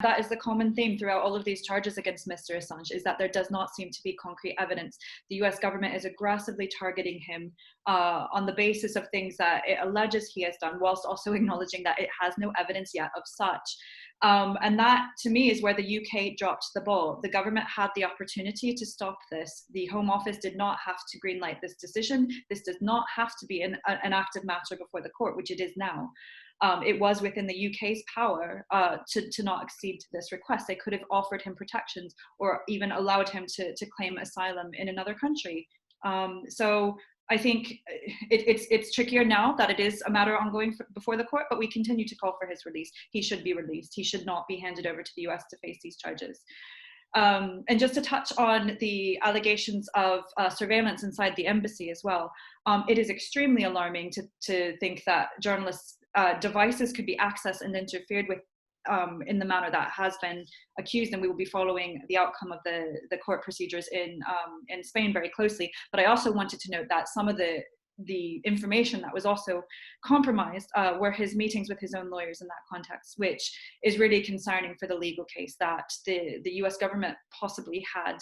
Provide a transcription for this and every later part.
that is the common theme throughout all of these charges against Mr. Assange, is that there does not seem to be concrete evidence. The US government is aggressively targeting him on the basis of things that it alleges he has done, whilst also acknowledging that it has no evidence yet of such. And that, to me, is where the UK dropped the ball. The government had the opportunity to stop this. The Home Office did not have to greenlight this decision. This does not have to be an active matter before the court, which it is now. It was within the UK's power to not accede to this request. They could have offered him protections or even allowed him to claim asylum in another country. So I think it's trickier now that it is a matter ongoing before the court, but we continue to call for his release. He should be released. He should not be handed over to the US to face these charges. And just to touch on the allegations of surveillance inside the embassy as well, it is extremely alarming to think that journalists' devices could be accessed and interfered with in the manner that has been accused, and we will be following the outcome of the court procedures in Spain very closely. But I also wanted to note that some of the information that was also compromised were his meetings with his own lawyers in that context, which is really concerning for the legal case that the US government possibly had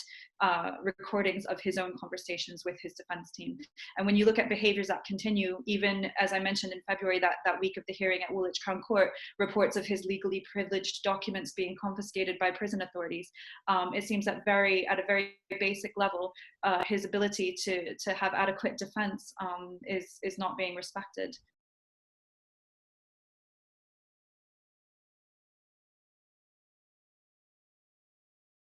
recordings of his own conversations with his defense team. And when you look at behaviors that continue, even as I mentioned in February, that week of the hearing at Woolwich Crown Court, reports of his legally privileged documents being confiscated by prison authorities, it seems that at a very basic level, his ability to have adequate defense is not being respected.